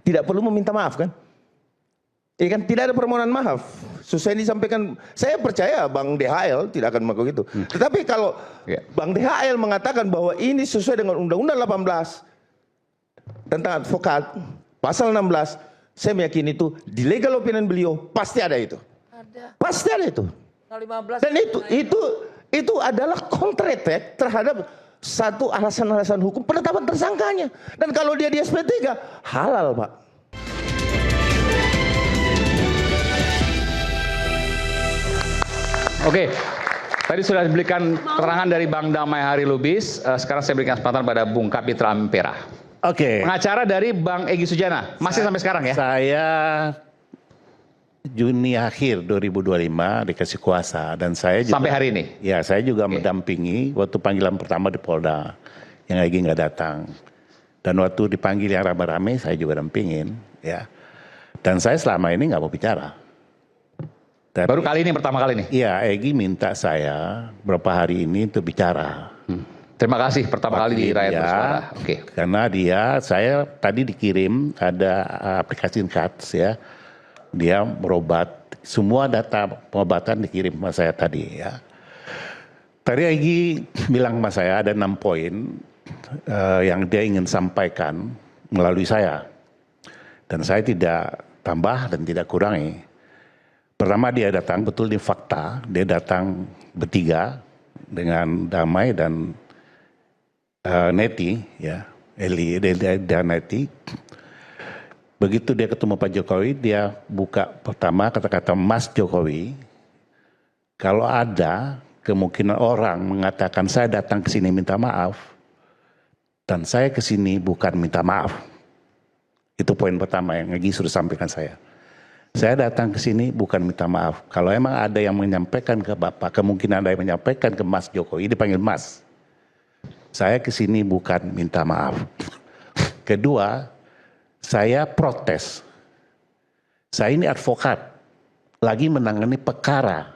tidak perlu meminta maaf kan? Ya kan tidak ada permohonan maaf. Sesuai disampaikan, saya percaya Bang DHL tidak akan melakukan itu. Tetapi kalau Bang DHL mengatakan bahwa ini sesuai dengan Undang-Undang 18 tentang advokat, pasal 16, saya meyakini itu di legal opinion beliau pasti ada itu. Ada. Pasti ada itu. 15. Dan itu adalah kontratek terhadap satu alasan-alasan hukum penetapan tersangkanya. Dan kalau dia di SP3 halal, Pak. Oke, tadi sudah diberikan keterangan dari Bang Damai Hari Lubis. Sekarang saya berikan kesempatan pada Bung Kapitra Ampera. Oke. Pengacara dari Bang Egy Sujana, masih sampai sekarang ya? Saya Juni akhir 2025 dikasih kuasa dan saya juga, sampai hari ini. Ya, saya juga mendampingi waktu panggilan pertama di Polda yang Egy nggak datang. Dan waktu dipanggil yang rame-rame saya juga dampingin, ya. Dan saya selama ini nggak mau bicara. Tapi, baru kali ini, pertama kali ini? Iya, Egy minta saya beberapa hari ini untuk bicara. Terima kasih pertama kali di Rakyat Bersuara. Oke. Karena saya tadi dikirim ada aplikasi Cards ya. Dia berobat, semua data pengobatan dikirim sama saya tadi ya. Tadi Egy bilang sama saya ada 6 poin yang dia ingin sampaikan melalui saya. Dan saya tidak tambah dan tidak kurangi. Pertama dia datang, betul di fakta, dia datang bertiga dengan Damai dan Neti, ya, Eli dan Neti. Begitu dia ketemu Pak Jokowi, dia buka pertama kata-kata Mas Jokowi. Kalau ada kemungkinan orang mengatakan saya datang ke sini minta maaf, dan saya ke sini bukan minta maaf. Itu poin pertama yang Egy sudah sampaikan saya. Saya datang ke sini bukan minta maaf. Kalau emang ada yang menyampaikan ke Bapak, kemungkinan ada yang menyampaikan ke Mas Jokowi, dipanggil Mas. Saya ke sini bukan minta maaf. Kedua, saya protes. Saya ini advokat, lagi menangani perkara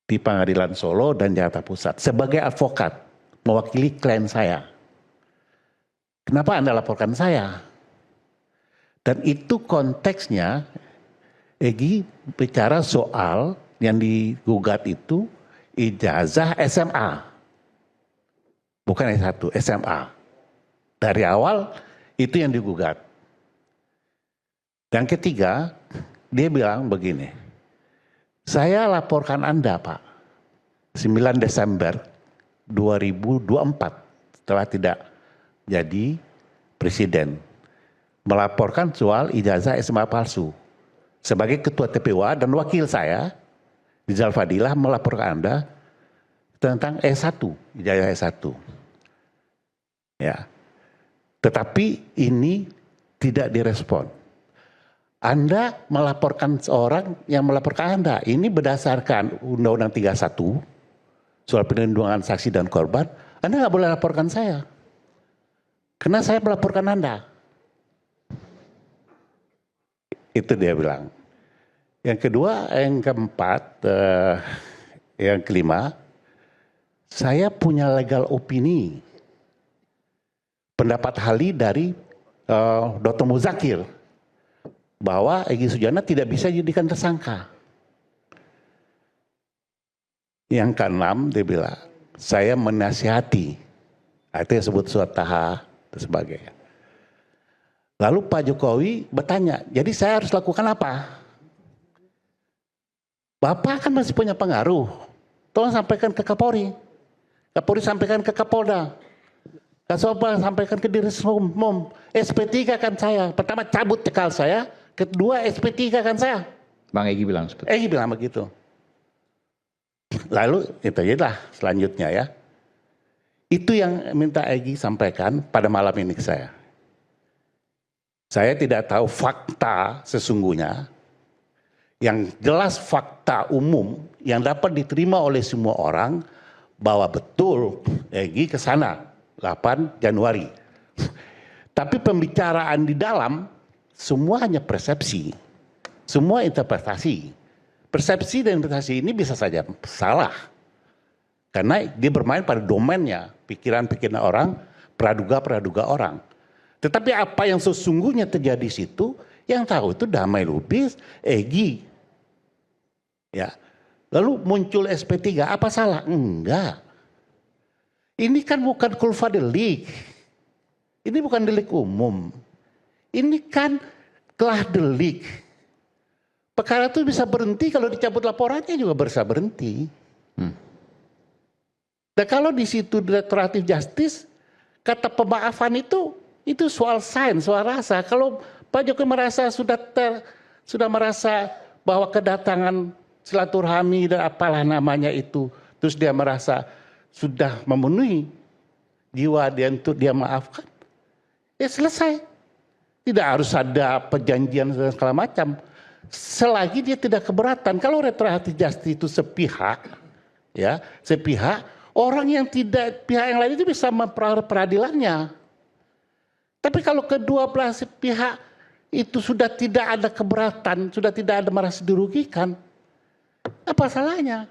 di Pengadilan Solo dan Jakarta Pusat. Sebagai advokat, mewakili klien saya. Kenapa Anda laporkan saya? Dan itu konteksnya, Egy bicara soal yang digugat itu ijazah SMA. Bukan S1, SMA. Dari awal itu yang digugat. Yang ketiga, dia bilang begini, saya laporkan Anda Pak, 9 Desember 2024, setelah tidak jadi presiden, melaporkan soal ijazah SMA palsu. Sebagai ketua TPWA dan wakil saya, Rizal Fadilah, melaporkan Anda tentang S1, ijazah S1. Ya. Tetapi ini tidak direspon. Anda melaporkan seorang yang melaporkan Anda. Ini berdasarkan Undang-Undang 31, soal perlindungan saksi dan korban. Anda nggak boleh laporkan saya. Karena saya melaporkan Anda. Itu dia bilang. Yang kedua, yang keempat, yang kelima, saya punya legal opini. Pendapat ahli dari Dr. Muzakir bahwa Egy Sujana tidak bisa dijadikan tersangka. Yang keenam, dia bilang, saya menasihati. Itu yang disebut surat tahap dan sebagainya. Lalu Pak Jokowi bertanya, jadi saya harus lakukan apa? Bapak kan masih punya pengaruh. Tolong sampaikan ke Kapolri. Kapolri sampaikan ke Kapolda. Kasopa sampaikan ke Direskrimum. SP3 kan saya. Pertama cabut cekal saya. Kedua SP3 kan saya. Bang Egy bilang seperti itu. Egy bilang begitu. Lalu itu aja lah selanjutnya ya. Itu yang minta Egy sampaikan pada malam ini ke saya. Saya tidak tahu fakta sesungguhnya, yang jelas fakta umum yang dapat diterima oleh semua orang bahwa betul Egy ke sana 8 Januari. Tapi pembicaraan di dalam semua hanya persepsi, semua interpretasi. Persepsi dan interpretasi ini bisa saja salah. Karena dia bermain pada domainnya, pikiran-pikiran orang, praduga-praduga orang. Tetapi apa yang sesungguhnya terjadi di situ, yang tahu itu Damai Lubis, Egy. Ya. Lalu muncul SP3, apa salah? Enggak. Ini kan bukan kulfa delik. Ini bukan delik umum. Ini kan telah delik. Perkara itu bisa berhenti kalau dicabut laporannya juga bisa berhenti. Dan kalau di situ restoratif justice, kata pemaafan itu soal sains, soal rasa. Kalau Pak Jokowi merasa sudah merasa bahwa kedatangan silaturahmi dan apalah namanya itu, terus dia merasa sudah memenuhi jiwa dia untuk dia maafkan, ya selesai. Tidak harus ada perjanjian dan segala macam. Selagi dia tidak keberatan. Kalau restoratif justice itu sepihak, ya sepihak, orang yang tidak pihak yang lain itu bisa memperoleh peradilannya. Tapi kalau kedua belah pihak itu sudah tidak ada keberatan, sudah tidak ada merasa dirugikan, apa salahnya?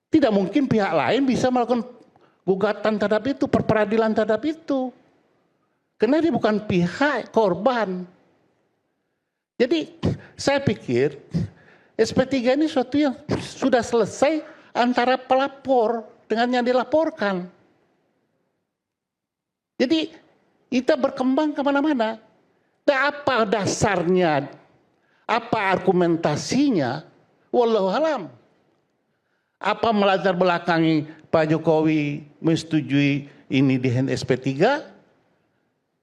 Tidak mungkin pihak lain bisa melakukan gugatan terhadap itu, perperadilan terhadap itu. Karena dia bukan pihak korban. Jadi saya pikir SP3 ini suatu yang sudah selesai antara pelapor dengan yang dilaporkan. Jadi kita berkembang kemana-mana. Dan apa dasarnya, apa argumentasinya, wallahu alam. Apa melatar belakangi Pak Jokowi menyetujui ini di SP3?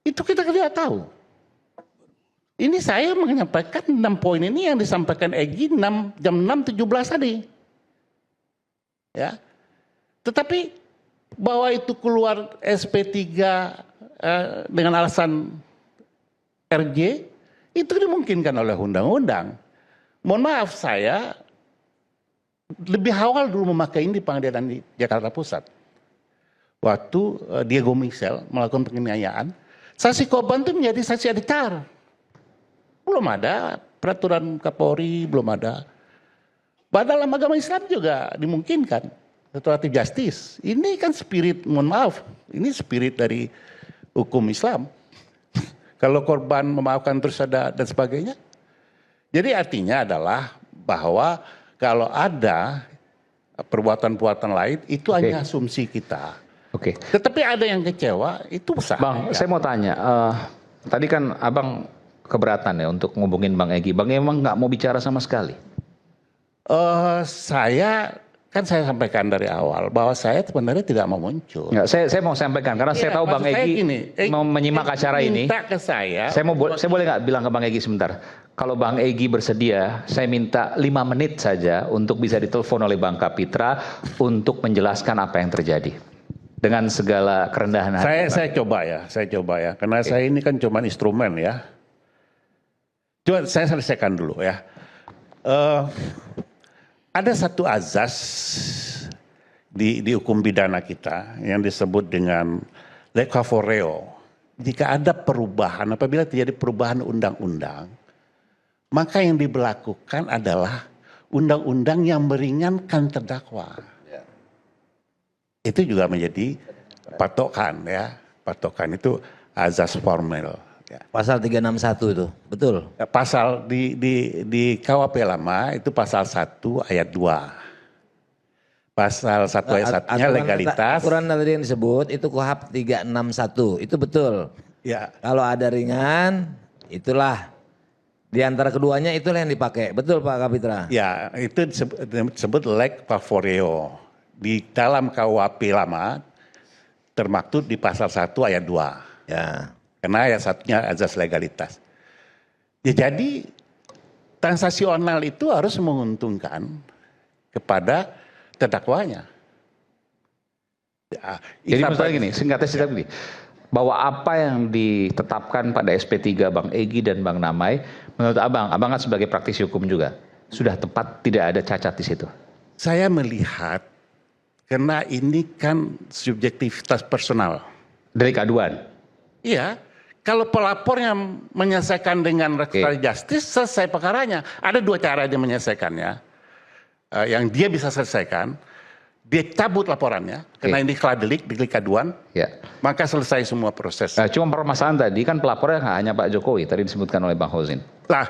Itu kita tidak tahu. Ini saya menyampaikan 6 poin ini yang disampaikan Egy jam 6.17 tadi. Ya. Tetapi bahwa itu keluar SP3 dengan alasan RJ, itu dimungkinkan oleh undang-undang. Mohon maaf, saya lebih awal dulu memakai ini di pengadilan di Jakarta Pusat. Waktu Diego Michel melakukan penganiayaan, saksi korban itu menjadi saksi adicar. Belum ada peraturan Kapolri, belum ada. Padahal agama Islam juga dimungkinkan. Restoratif justice. Ini kan spirit, mohon maaf, ini spirit dari hukum Islam. Kalau korban memaafkan terus ada dan sebagainya. Jadi artinya adalah bahwa kalau ada perbuatan-perbuatan lain itu hanya asumsi kita. Oke. Tetapi ada yang kecewa itu sah. Bang, saya mau tanya. Tadi kan Abang keberatan ya untuk ngubungin Bang Egy. Bang emang nggak mau bicara sama sekali? Saya sampaikan dari awal bahwa saya sebenarnya tidak mau muncul. Nggak, saya mau sampaikan karena saya tahu Bang Egy mau menyimak acara ini. Minta ke saya. Saya boleh nggak bilang ke Bang Egy sebentar? Kalau Bang Egy bersedia, saya minta 5 menit saja untuk bisa ditelepon oleh Bang Kapitra untuk menjelaskan apa yang terjadi. Dengan segala kerendahan hati. Saya coba ya. Karena saya ini kan cuma instrumen ya. Coba saya selesaikan dulu ya. Ada satu azas di hukum pidana kita yang disebut dengan leg favoreo. Jika ada perubahan, apabila terjadi perubahan undang-undang, maka yang diberlakukan adalah undang-undang yang meringankan terdakwa. Itu juga menjadi patokan ya. Patokan itu azas formel. Ya. Pasal 361 itu, betul? Pasal di KUHP lama itu pasal 1 ayat 2. Pasal 1 ayat 1-nya legalitas. Aturan tadi yang disebut itu KUHP 361, itu betul. Ya. Kalau ada ringan, itulah di antara keduanya itulah yang dipakai. Betul Pak Kapitra? Ya, itu disebut leg favoreo. Di dalam KUHP lama termaktub di pasal 1 ayat 2. Ya. Karena ayat 1-nya azas legalitas. Ya, jadi transaksional itu harus menguntungkan kepada terdakwanya. Ya, jadi maksudnya gini, singkatnya gini. Bahwa apa yang ditetapkan pada SP3 Bang Egy dan Bang Damai, menurut Abang kan sebagai praktisi hukum juga, sudah tepat, tidak ada cacat di situ. Saya melihat, karena ini kan subjektivitas personal. Delik aduan? Iya. Kalau pelapornya menyelesaikan dengan restoratif justice, selesai perkaranya. Ada 2 cara dia menyelesaikannya. Yang dia bisa selesaikan. dia cabut laporannya karena ini delik aduan, maka selesai semua proses. Nah, cuma permasalahan tadi kan pelapornya nggak hanya Pak Jokowi, tadi disebutkan oleh Bang Hozin. Lah,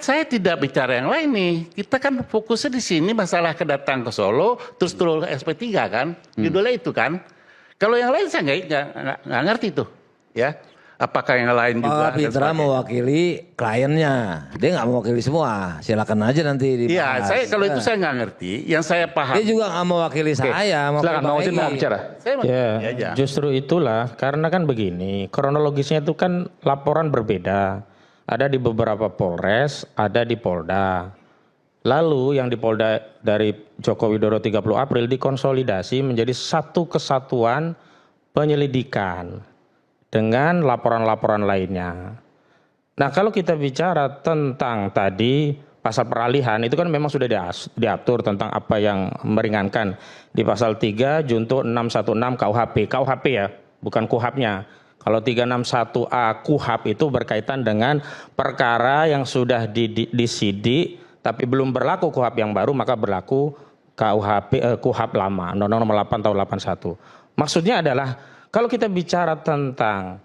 saya tidak bicara yang lain nih. Kita kan fokusnya di sini masalah kedatang ke Solo, terus turun ke SP3 kan, judulnya itu kan. Kalau yang lain saya nggak ngerti tuh, ya. Apakah yang lain juga? Pak Pitra mewakili kliennya, dia nggak mewakili semua. Silakan aja nanti dibahas. Iya, kalau itu saya nggak ngerti. Yang saya paham. Dia juga nggak mewakili saya. Silakan, Bang Hozin mau bicara. Ya, justru itulah karena kan begini, kronologisnya itu kan laporan berbeda. Ada di beberapa Polres, ada di Polda. Lalu yang di Polda dari Joko Widodo 30 April dikonsolidasi menjadi satu kesatuan penyelidikan dengan laporan-laporan lainnya. Nah, kalau kita bicara tentang tadi pasal peralihan itu kan memang sudah diatur tentang apa yang meringankan di pasal 3 junto 616 KUHP ya, bukan KUHAP-nya. Kalau 361A KUHAP itu berkaitan dengan perkara yang sudah disidik tapi belum berlaku KUHAP yang baru, maka berlaku KUHAP lama, nomor 8 tahun 81. Maksudnya adalah kalau kita bicara tentang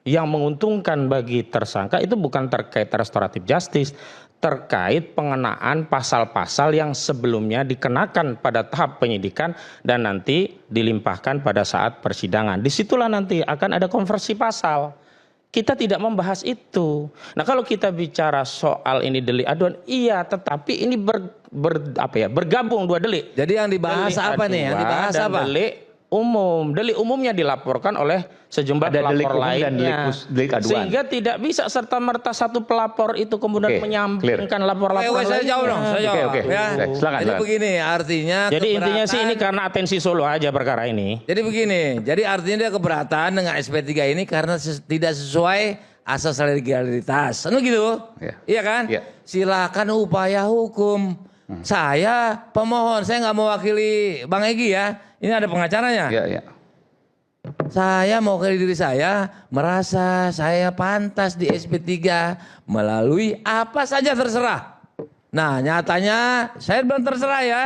yang menguntungkan bagi tersangka itu bukan terkait restoratif justice, terkait pengenaan pasal-pasal yang sebelumnya dikenakan pada tahap penyidikan dan nanti dilimpahkan pada saat persidangan. Disitulah nanti akan ada konversi pasal. Kita tidak membahas itu. Nah, kalau kita bicara soal ini delik aduan, iya, tetapi ini bergabung dua delik. Jadi yang dibahas delik apa nih? Yang dibahas apa? Delik umum. Delik umumnya dilaporkan oleh sejumlah pelapor lainnya. Delik aduan. Sehingga tidak bisa serta-merta satu pelapor itu kemudian menyampingkan lapor-lapor Saya jawab dong, saya jawab. Oke. Ya. Silakan. Jadi begini, artinya jadi intinya sih ini karena atensi Solo aja perkara ini. Jadi begini, jadi artinya dia keberatan dengan SP3 ini karena tidak sesuai asas legalitas. Gitu? Iya kan? Iya. Silakan upaya hukum. Saya pemohon, saya nggak mewakili Bang Egy ya. Ini ada pengacaranya. Iya. Saya mewakili diri saya, merasa saya pantas di SP3 melalui apa saja terserah. Nah, nyatanya saya belum terserah ya.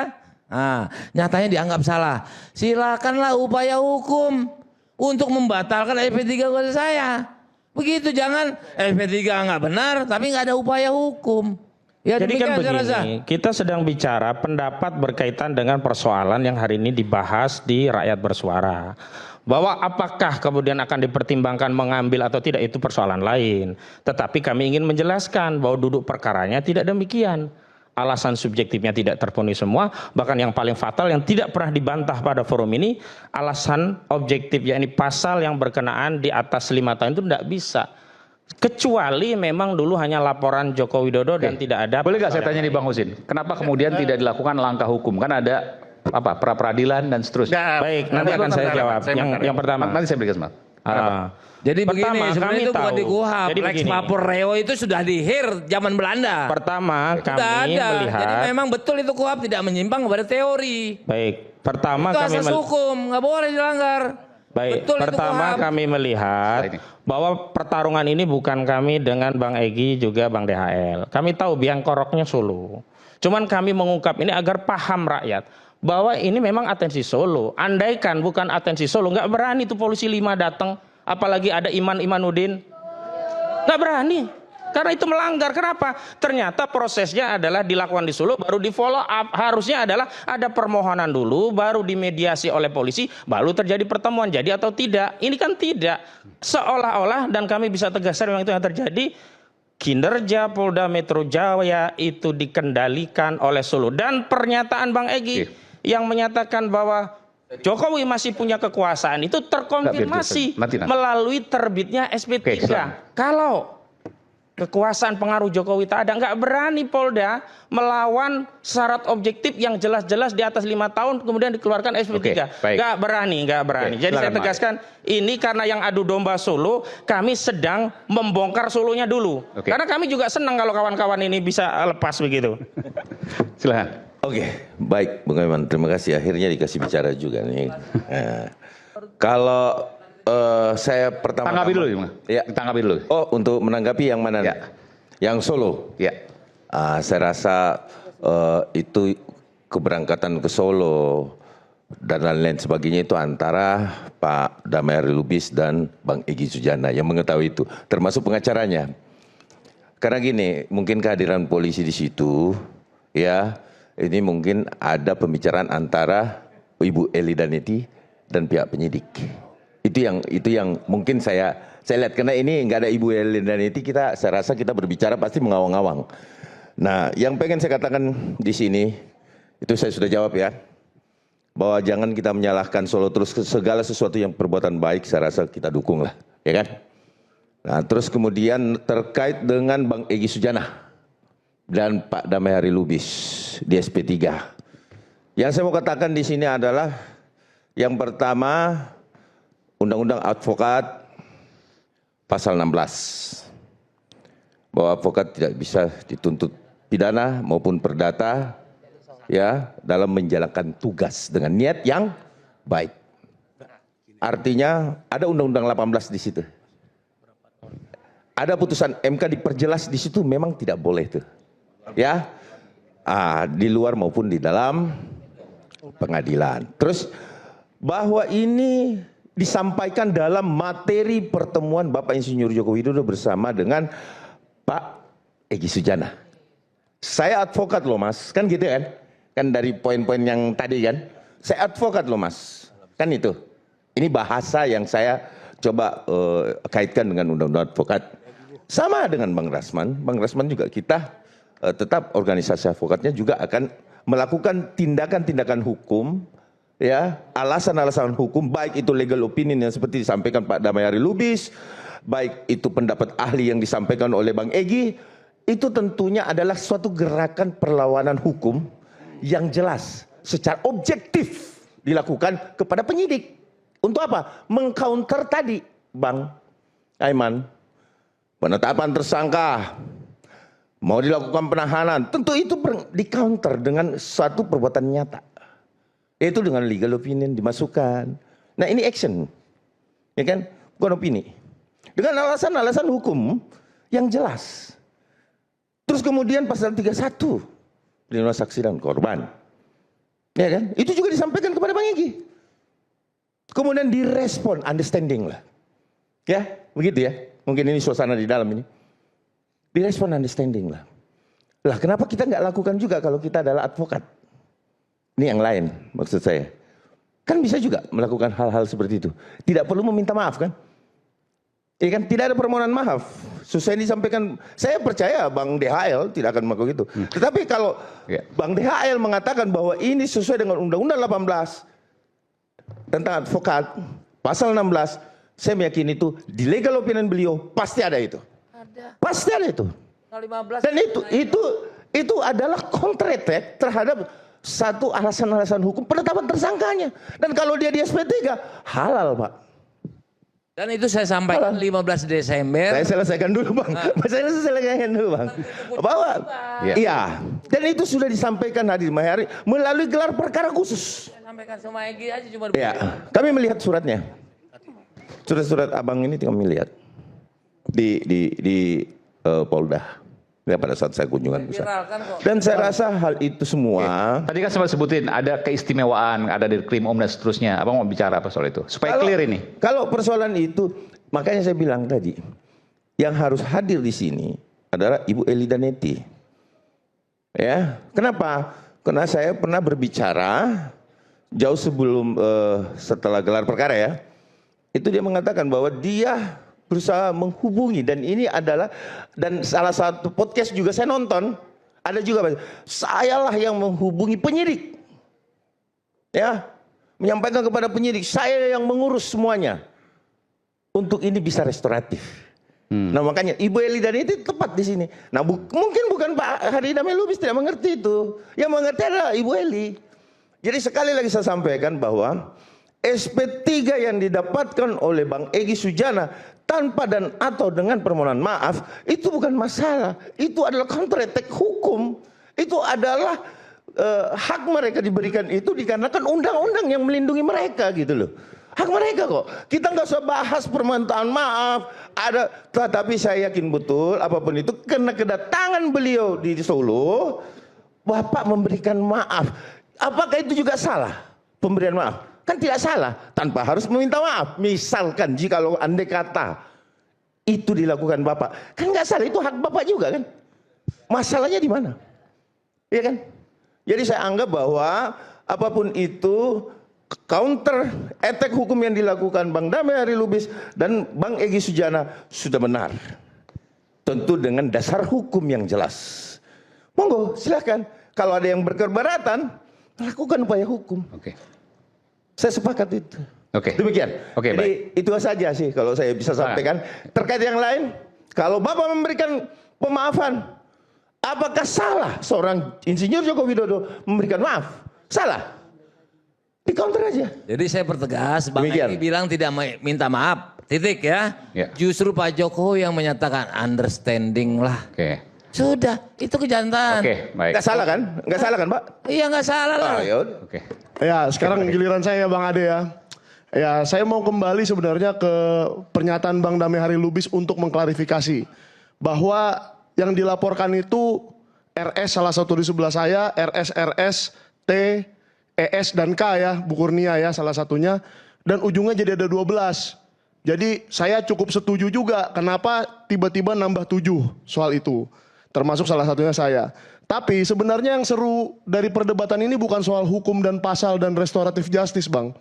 Nah, nyatanya dianggap salah. Silakanlah upaya hukum untuk membatalkan SP3 kepada saya. Begitu, jangan SP3 nggak benar tapi nggak ada upaya hukum. Ya, jadi kan begini, kita sedang bicara pendapat berkaitan dengan persoalan yang hari ini dibahas di rakyat bersuara. Bahwa apakah kemudian akan dipertimbangkan mengambil atau tidak itu persoalan lain. Tetapi kami ingin menjelaskan bahwa duduk perkaranya tidak demikian. Alasan subjektifnya tidak terpenuhi semua, bahkan yang paling fatal yang tidak pernah dibantah pada forum ini, alasan objektif yakni pasal yang berkenaan di atas 5 tahun itu tidak bisa. Kecuali memang dulu hanya laporan Joko Widodo dan tidak ada. Boleh nggak saya tanya nih Bang Hozin, kenapa kemudian tidak dilakukan langkah hukum? Kan ada pra peradilan dan seterusnya. Baik, nanti akan saya jawab. Yang pertama. Nanti saya berikan jadi begini, pertama, sebenarnya itu bukan di KUHAP. Lex Lapor Reo itu sudah dihir zaman Belanda. Pertama kami melihat. Jadi memang betul itu KUHAP tidak menyimpang kepada teori. Baik, pertama itu kami asas hukum, nggak boleh dilanggar. Baik, betul pertama kami melihat bahwa pertarungan ini bukan kami dengan Bang Egy juga Bang DHL. Kami tahu biang koroknya Solo. Cuman kami mengungkap ini agar paham rakyat bahwa ini memang atensi Solo. Andaikan bukan atensi Solo, nggak berani tuh polisi 5 datang, apalagi ada Imanuddin, nggak berani. Karena itu melanggar. Kenapa? Ternyata prosesnya adalah dilakukan di Solo, baru di follow up. Harusnya adalah ada permohonan dulu, baru dimediasi oleh polisi, baru terjadi pertemuan. Jadi atau tidak? Ini kan tidak. Seolah-olah, dan kami bisa tegaskan memang itu yang terjadi, kinerja Polda Metro Jaya itu dikendalikan oleh Solo. Dan pernyataan Bang Egy yang menyatakan bahwa Jokowi masih punya kekuasaan itu terkonfirmasi melalui terbitnya SP3. Kalau kekuasaan pengaruh Jokowi tak ada, nggak berani Polda melawan syarat objektif yang jelas-jelas di atas 5 tahun kemudian dikeluarkan SP3. Nggak berani. Jadi saya tegaskan ini karena yang adu domba Solo, kami sedang membongkar Solonya dulu. Karena kami juga senang kalau kawan-kawan ini bisa lepas begitu. Silahkan. Oke, baik Bung Iman, terima kasih. Akhirnya dikasih bicara juga nih. Kalau saya pertama tanggapi dulu ya. Tanggapi dulu. Oh, untuk menanggapi yang mana? Ya. Yang Solo. Ya. Saya rasa itu keberangkatan ke Solo dan lain-lain sebagainya itu antara Pak Damai Lubis dan Bang Egy Sujana yang mengetahui itu, termasuk pengacaranya. Karena gini, mungkin kehadiran polisi di situ, ya, ini mungkin ada pembicaraan antara Ibu Eli Daneti dan pihak penyidik. Itu yang mungkin saya lihat, karena ini nggak ada Ibu Eli Daneti, saya rasa kita berbicara pasti mengawang-awang. Nah, yang pengen saya katakan di sini, itu saya sudah jawab ya, bahwa jangan kita menyalahkan Solo terus, segala sesuatu yang perbuatan baik saya rasa kita dukung lah, ya kan? Nah, terus kemudian terkait dengan Bang Egy Sujana dan Pak Damai Lubis di SP3. Yang saya mau katakan di sini adalah yang pertama, Undang-Undang Advokat pasal 16. Bahwa advokat tidak bisa dituntut pidana maupun perdata ya dalam menjalankan tugas dengan niat yang baik. Artinya ada Undang-Undang 18 di situ. Ada putusan MK diperjelas di situ, memang tidak boleh tuh. Ya. Di luar maupun di dalam pengadilan. Terus bahwa ini disampaikan dalam materi pertemuan Bapak Insinyur Joko Widodo bersama dengan Pak Egy Sujana. Saya advokat loh Mas, kan gitu kan? Kan dari poin-poin yang tadi kan, saya advokat loh Mas, kan itu. Ini bahasa yang saya coba kaitkan dengan undang-undang advokat. Sama dengan Bang Rasman juga kita tetap organisasi advokatnya juga akan melakukan tindakan-tindakan hukum, ya, alasan-alasan hukum, baik itu legal opinion yang seperti disampaikan Pak Damai Lubis, baik itu pendapat ahli yang disampaikan oleh Bang Egy, itu tentunya adalah suatu gerakan perlawanan hukum yang jelas secara objektif dilakukan kepada penyidik. Untuk apa? Mengcounter tadi, Bang Aiman. Penetapan tersangka, mau dilakukan penahanan, tentu itu di-counter dengan suatu perbuatan nyata. Yaitu dengan legal opinion dimasukkan. Nah ini action, ya kan? Bukan opini. Dengan alasan-alasan hukum yang jelas. Terus kemudian pasal 31, perlindungan saksi dan korban. Ya kan? Itu juga disampaikan kepada Bang Egy. Kemudian direspon, understanding lah. Ya, begitu ya. Mungkin ini suasana di dalam ini. Direspon, understanding lah. Lah kenapa kita nggak lakukan juga kalau kita adalah advokat? Ini yang lain maksud saya. Kan bisa juga melakukan hal-hal seperti itu. Tidak perlu meminta maaf kan? Ya kan, tidak ada permohonan maaf. Susah disampaikan, saya percaya Bang DHL tidak akan melakukan itu. Tetapi kalau Bang DHL mengatakan bahwa ini sesuai dengan Undang-Undang 18 tentang advokat, pasal 16, saya meyakini itu di legal opinion beliau pasti ada itu. Ada. Pasti ada itu. 15. Dan itu adalah kontratek terhadap satu alasan-alasan hukum penetapan tersangkanya. Dan kalau dia di SP3 halal, Pak. Dan itu saya sampaikan 15 Desember. Saya selesaikan dulu Bang. Saya selesaikan dulu Bang. Bahwa iya. Dan itu sudah disampaikan hadir Mahari melalui gelar perkara khusus. Saya sampaikan sama Egy aja cuma. Ya. Kami melihat suratnya. Surat-surat abang ini kami lihat di Polda. Ya, pada saat saya kunjungan pusat. Dan saya rasa hal itu semua. Tadi kan sempat sebutin ada keistimewaan, ada di Krim Om dan seterusnya. Abang mau bicara apa soal itu? Supaya clear ini. Kalau persoalan itu, makanya saya bilang tadi, yang harus hadir di sini adalah Ibu Eli Daneti. Ya, kenapa? Karena saya pernah berbicara jauh sebelum setelah gelar perkara ya. Itu dia mengatakan bahwa dia berusaha menghubungi, dan ini adalah, dan salah satu podcast juga saya nonton, ada juga sayalah yang menghubungi penyidik, ya, menyampaikan kepada penyidik, saya yang mengurus semuanya untuk ini bisa restoratif. Nah makanya Ibu Eli Daneti tepat di sini. Nah mungkin bukan Pak Damai Lubis tidak mengerti itu, yang mengerti adalah Ibu Eli. Jadi sekali lagi saya sampaikan bahwa SP3 yang didapatkan oleh Bang Egy Sujana tanpa dan atau dengan permohonan maaf itu bukan masalah. Itu adalah counter attack hukum. Itu adalah hak mereka diberikan itu dikarenakan undang-undang yang melindungi mereka gitu loh. Hak mereka kok. Kita nggak usah bahas permintaan maaf. Ada, tetapi saya yakin betul apapun itu karena kedatangan beliau di Solo, Bapak memberikan maaf. Apakah itu juga salah? pemberian maaf. Kan tidak salah tanpa harus meminta maaf. Misalkan jika andai kata itu dilakukan Bapak, kan nggak salah, itu hak Bapak juga kan. Masalahnya di mana? Iya kan? Jadi saya anggap bahwa apapun itu counter attack hukum yang dilakukan Bang Damai Hari Lubis dan Bang Egy Sujana sudah benar. Tentu dengan dasar hukum yang jelas. Monggo silahkan. Kalau ada yang berkeberatan, lakukan upaya hukum. Oke. Saya sepakat itu. Oke. Demikian. Oke, Jadi itu saja sih kalau saya bisa sampaikan. Terkait yang lain, kalau Bapak memberikan pemaafan, apakah salah seorang Insinyur Joko Widodo memberikan maaf? Salah. Di counter aja. Jadi saya pertegas, Bang Demikian. Egy bilang tidak minta maaf, titik ya. Ya. Justru Pak Jokowi yang menyatakan understanding lah. Oke. Sudah, itu kejantan. Oke, baik. Nggak salah kan? Nggak salah kan Pak? Iya nggak salah lah. Ah, yaudah. Oke. Ya, sekarang giliran saya Bang Ade ya. Ya, saya mau kembali sebenarnya ke pernyataan Bang Damai Hari Lubis untuk mengklarifikasi bahwa yang dilaporkan itu RS salah satu di sebelah saya, RS, T, ES dan K ya, Bu Kurnia ya salah satunya, dan ujungnya jadi ada 12. Jadi saya cukup setuju juga kenapa tiba-tiba nambah 7 soal itu. Termasuk salah satunya saya. Tapi sebenarnya yang seru dari perdebatan ini bukan soal hukum dan pasal dan restoratif justice Bang.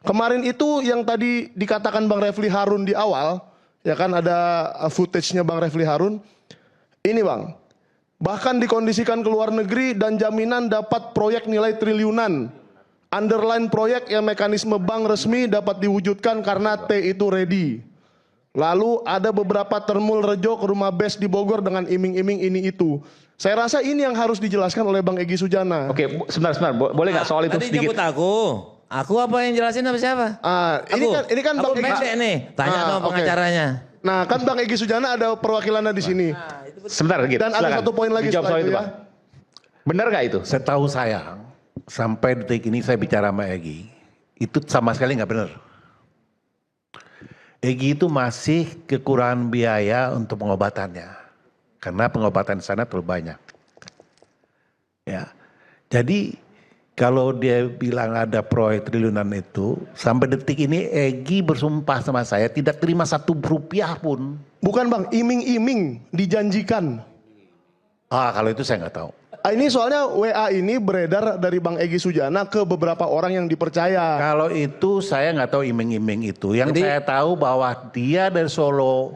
Kemarin itu yang tadi dikatakan Bang Refli Harun di awal, ya kan ada footage-nya Bang Refli Harun. Ini Bang, bahkan dikondisikan ke luar negeri dan jaminan dapat proyek nilai triliunan. Underline proyek yang mekanisme bank resmi dapat diwujudkan karena T itu ready. Lalu ada beberapa termul rejo ke rumah BES di Bogor dengan iming-iming ini itu. Saya rasa ini yang harus dijelaskan oleh Bang Egy Sujana. Oke, sebentar. Boleh nggak soal itu Tadi sedikit? nyebut aku. Aku apa yang jelasin sama siapa? Ini kan aku Bang Egy. pendek nih, tanya sama oke. pengacaranya. Nah kan Bang Egy Sujana ada perwakilannya di sini. Sebentar, gitu. Dan ada satu poin lagi Dijawab soal setelah itu, itu ya. Bang. Benar nggak itu? Setahu saya, sampai detik ini saya bicara sama Egy, itu sama sekali nggak benar. Egy itu masih kekurangan biaya untuk pengobatannya. Karena pengobatan di sana terlalu banyak. Ya. Jadi kalau dia bilang ada proyek triliunan itu, sampai detik ini Egy bersumpah sama saya tidak terima 1 rupiah pun. Bukan Bang, iming-iming dijanjikan. Kalau itu saya nggak tahu. Ini soalnya WA ini beredar dari Bang Egy Sujana ke beberapa orang yang dipercaya. Kalau itu saya nggak tahu iming-iming itu. Yang Jadi, saya tahu bahwa dia dari Solo,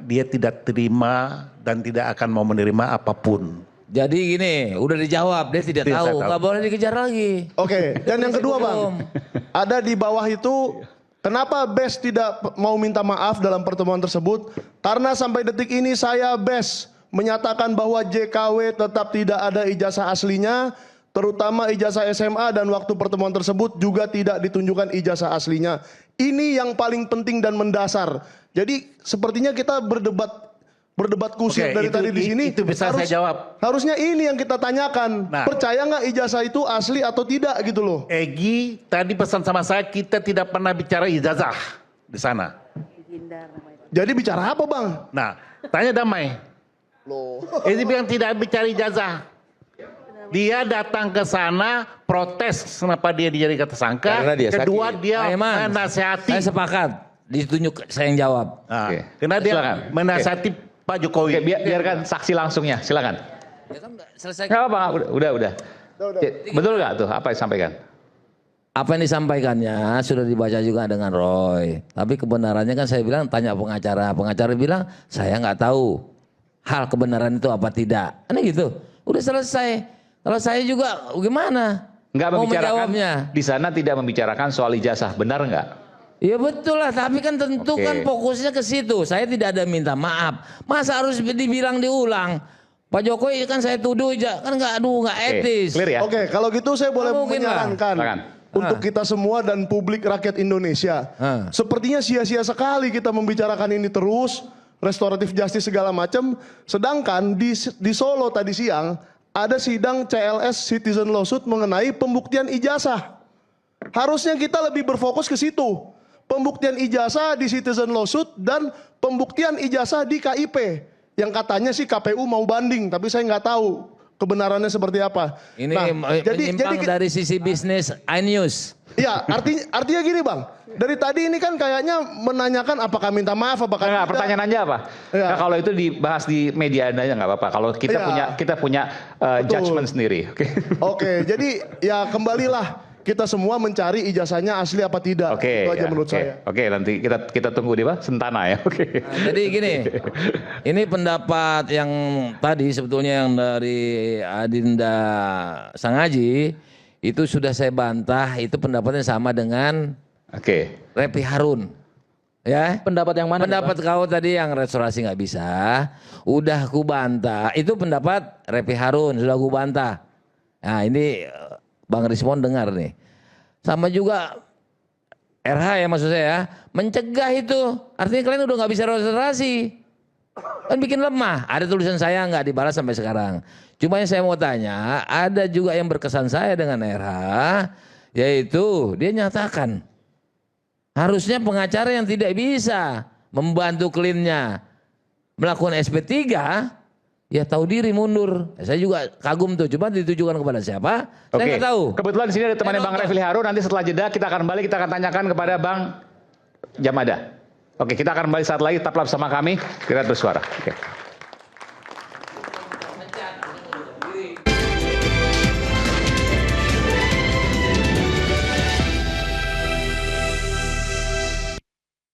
dia tidak terima dan tidak akan mau menerima apapun. Jadi gini, udah dijawab, dia tidak Tidak, tahu, saya tahu. nggak boleh dikejar lagi. Oke, dan yang kedua Bang, Belum. ada di bawah itu, kenapa BES tidak mau minta maaf dalam pertemuan tersebut? Karena sampai detik ini saya BES menyatakan bahwa JKW tetap tidak ada ijazah aslinya, terutama ijazah SMA, dan waktu pertemuan tersebut juga tidak ditunjukkan ijazah aslinya. Ini yang paling penting dan mendasar. Jadi sepertinya kita berdebat kusir Oke, dari itu- tadi di sini. itu bisa saya jawab. Harusnya ini yang kita tanyakan. Nah. Percaya nggak ijazah itu asli atau tidak gitu loh. Egy tadi pesan sama saya, kita tidak pernah bicara ijazah di sana. Jadi bicara apa Bang? Nah, tanya Damai. Egy bilang tidak bicara ijazah. Dia datang ke sana protes kenapa dia dijadikan tersangka. Karena dia Kedua sakit. dia Pak Eman, menasihati. saya sepakat, ditunjuk saya yang jawab. Nah, Oke. karena dia Silakan. menasihati Pak Jokowi. Oke, biarkan saksi langsungnya, silakan. Ya kan selesai. Nggak apa-apa, udah. Betul nggak tuh apa yang disampaikan? Apa yang disampaikannya sudah dibaca juga dengan Roy. Tapi kebenarannya kan saya bilang tanya pengacara. Pengacara bilang saya nggak tahu hal kebenaran itu apa tidak. Ini gitu. Udah selesai. Kalau saya juga gimana? Nggak Mau membicarakan menjawabnya? di sana tidak membicarakan soal ijazah, benar nggak? Ya betul lah, tapi kan tentu Oke. kan fokusnya ke situ. Saya tidak ada minta maaf. Masa harus dibilang diulang? Pak Jokowi kan saya tuduh kan nggak etis. Clear ya? Oke, kalau gitu saya boleh Mungkin lah. menyarankan Silakan. untuk kita semua dan publik rakyat Indonesia. Sepertinya sia-sia sekali kita membicarakan ini terus, restoratif justice segala macam. Sedangkan di Solo tadi siang ada sidang CLS Citizen Lawsuit mengenai pembuktian ijazah. Harusnya kita lebih berfokus ke situ. Pembuktian ijazah di Citizen Lawsuit dan pembuktian ijazah di KIP. Yang katanya sih KPU mau banding, tapi saya nggak tahu kebenarannya seperti apa. Ini Nah, menyimpang dari sisi bisnis iNews. Iya, artinya gini Bang. Dari tadi ini kan kayaknya menanyakan apakah minta maaf, apakah Enggak, tidak. pertanyaan Anda apa? Iya. Nah, kalau itu dibahas di media Anda ya nggak apa-apa. Kalau kita punya judgement sendiri. Oke. Oke, jadi ya kembalilah kita semua mencari ijazahnya asli apa tidak. Oke. Itu aja Ya, menurut oke. saya. Oke, nanti kita tunggu di Sentana ya. Oke. Nah, jadi gini, ini pendapat yang tadi sebetulnya yang dari Adinda Sangaji itu sudah saya bantah, itu pendapatnya sama dengan Oke. Repi Harun. Ya. Pendapat yang mana? Pendapat kau tadi yang restorasi nggak bisa, udah ku bantah. Itu pendapat Repi Harun sudah ku bantah. Nah ini Bang Rismon dengar nih. Sama juga RH ya maksud saya, mencegah itu. Artinya kalian udah nggak bisa restorasi. Kan bikin lemah. Ada tulisan saya nggak dibalas sampai sekarang. Cuma yang saya mau tanya, ada juga yang berkesan saya dengan RH, yaitu dia nyatakan harusnya pengacara yang tidak bisa membantu kliennya melakukan SP3, ya tahu diri mundur. Saya juga kagum tuh, cuma ditujukan kepada siapa? Saya nggak tahu. Kebetulan di sini ada temannya Bang Refli Harun. Nanti setelah jeda kita akan kembali, kita akan tanyakan kepada Bang Jamada. Oke, kita akan kembali saat lagi. Tetaplah bersama kami. Kita bersuara. Oke.